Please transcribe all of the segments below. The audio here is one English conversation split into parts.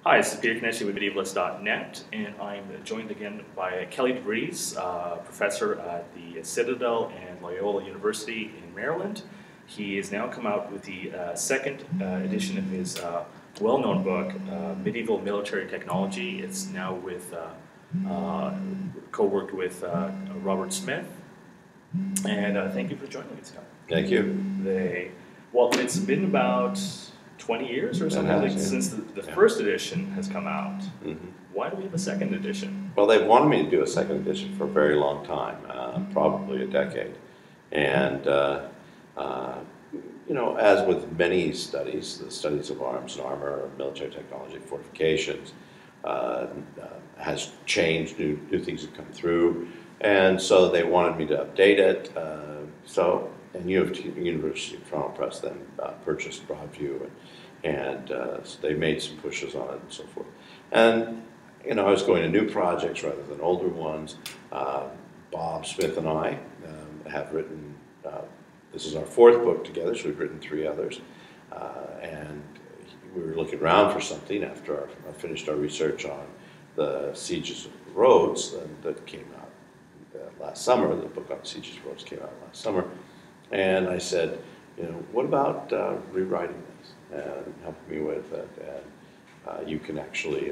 Hi, this is Peter Knightley with medievalist.net, and I'm joined again by Kelly DeVries, professor at the Citadel and Loyola University in Maryland. He has now come out with the second edition of his well-known book, Medieval Military Technology. It's now with co-worked with Robert Smith, and thank you for joining us, Kelly. Thank you. Well, it's been about 20 years or something since the first edition has come out. Mm-hmm. Why do we have a second edition? Well, they've wanted me to do a second edition for a very long time, probably a decade. And, as with many studies, the studies of arms and armor, military technology, fortifications, has changed, new things have come through. And so they wanted me to update it. And University of Toronto Press then purchased Broadview, and so they made some pushes on it and so forth. And I was going to new projects rather than older ones. Bob Smith and I have written. This is our fourth book together, so we've written 3 others. And we were looking around for something after I finished our research on the sieges of Rhodes that came out last summer. The book on sieges of Rhodes came out last summer. And I said, what about rewriting this and helping me with it? And you can actually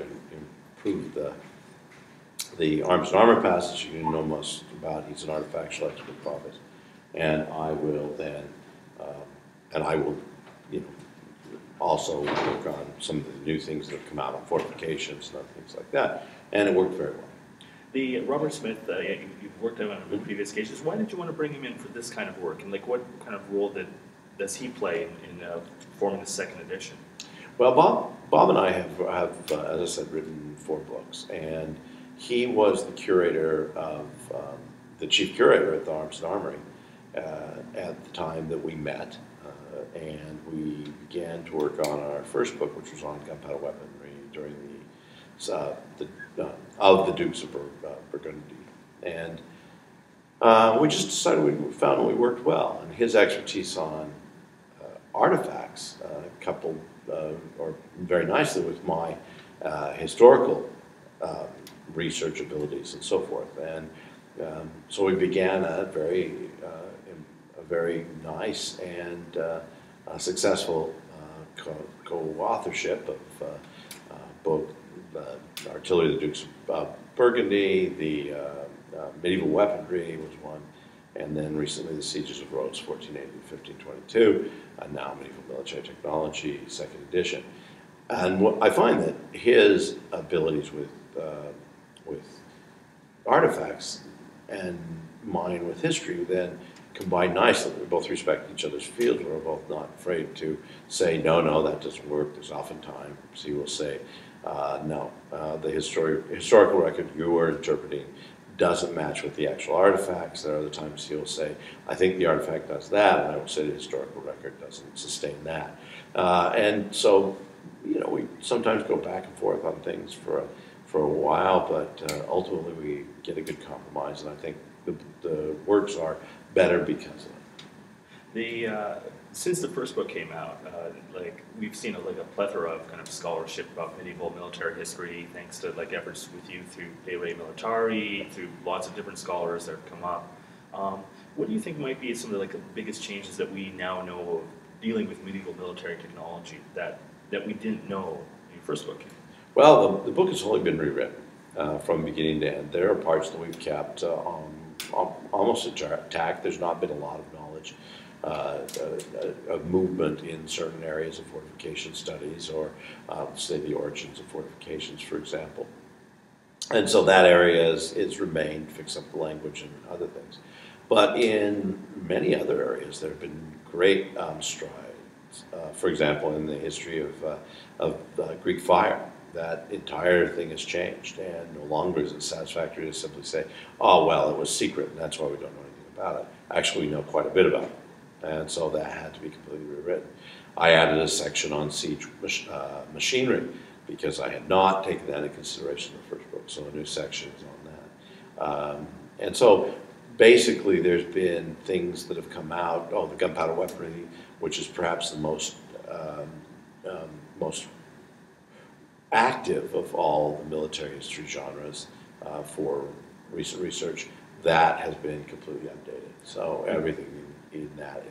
improve the arms and armor passage you know most about. He's an artifactual expert, Bob is. And I will then, also work on some of the new things that have come out on fortifications and other things like that. And it worked very well. The Robert Smith, you've worked on in previous cases. Why did you want to bring him in for this kind of work? And what kind of role does he play in forming the second edition? Well, Bob and I have as I said, written 4 books, and he was the curator of the chief curator at the Arms and Armory at the time that we met, and we began to work on our first book, which was on gunpowder weaponry during of the Dukes of Burgundy. And we just decided we found we worked well. And his expertise on artifacts coupled or very nicely with my historical research abilities and so forth. And so we began a very nice and successful co-authorship of both artillery, the Dukes of Burgundy, the medieval weaponry was one, and then recently the sieges of Rhodes, 1480 to 1522, and now medieval military technology, second edition. And I find that his abilities with artifacts and mine with history then combine nicely. We both respect each other's fields. We're both not afraid to say, no, that doesn't work. There's oftentimes he will say, no, the historical record you were interpreting doesn't match with the actual artifacts. There are other times he'll say, I think the artifact does that, and I will say the historical record doesn't sustain that. And so, we sometimes go back and forth on things for a while, but ultimately we get a good compromise, and I think the works are better because of it. Since the first book came out, we've seen a plethora of kind of scholarship about medieval military history, thanks to efforts with you through De Re Militari, through lots of different scholars that have come up. What do you think might be some of the biggest changes that we now know of dealing with medieval military technology that we didn't know when your first book came out? Well, the book has only been rewritten from beginning to end. There are parts that we've kept almost intact. There's not been a lot of knowledge of movement in certain areas of fortification studies, or say the origins of fortifications, for example. And so that area is remained, fix up the language and other things. But in many other areas, there have been great strides. For example, in the history of Greek fire, that entire thing has changed, and no longer is it satisfactory to simply say, oh, well, it was secret, and that's why we don't know anything about it. Actually, we know quite a bit about it, and so that had to be completely rewritten. I added a section on siege machinery, because I had not taken that into consideration in the first book, so a new section is on that. And so basically there's been things that have come out, the gunpowder weaponry, which is perhaps the most active of all the military history genres for recent research, that has been completely updated. So everything in that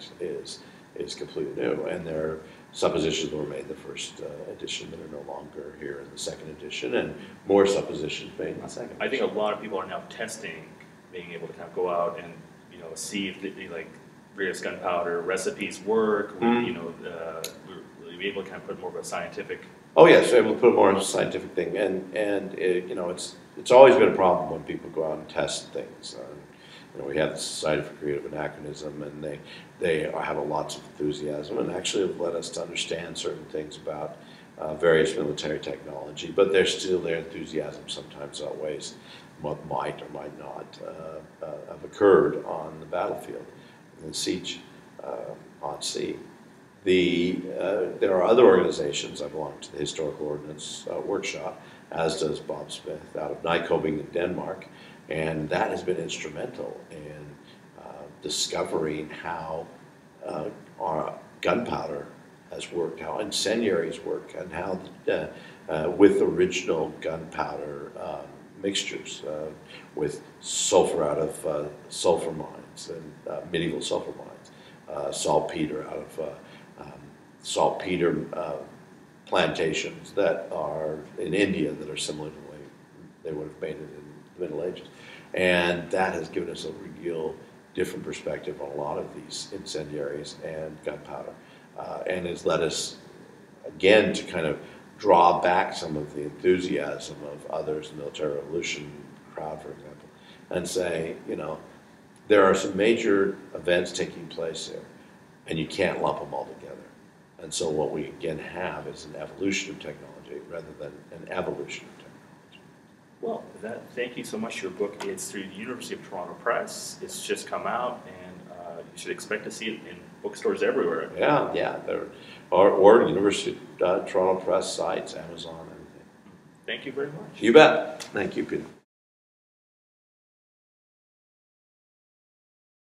is completely new. And there are suppositions that were made in the first edition that are no longer here in the second edition, and more suppositions made in the second edition. I think a lot of people are now testing, being able to kind of go out and see if like various gunpowder recipes work. We'll be able to kind of put more of a scientific. Oh yes, able to put more of a scientific thing, and it's always been a problem when people go out and test things. We have the Society for Creative Anachronism, and they have lots of enthusiasm, and actually have led us to understand certain things about various military technology. But their enthusiasm sometimes outweighs what might or might not have occurred on the battlefield, in the siege on sea. There are other organizations. I belong to the Historical Ordnance Workshop, as does Bob Smith out of Nykøbing in Denmark, and that has been instrumental in discovering how our gunpowder has worked, how incendiaries work, and how with original gunpowder mixtures, with sulfur out of sulfur mines and medieval sulfur mines, saltpeter out of saltpeter plantations that are in India that are similar to the way they would have made it in the Middle Ages. And that has given us a real different perspective on a lot of these incendiaries and gunpowder, and has led us, again, to kind of draw back some of the enthusiasm of others, the military revolution crowd, for example, and say, there are some major events taking place there, and you can't lump them all together. And so what we again have is an evolution of technology rather than an evolution of technology. Well, thank you so much. Your book is through the University of Toronto Press. It's just come out, and you should expect to see it in bookstores everywhere. Yeah. Or University of Toronto Press sites, Amazon, everything. Thank you very much. You bet. Thank you, Peter.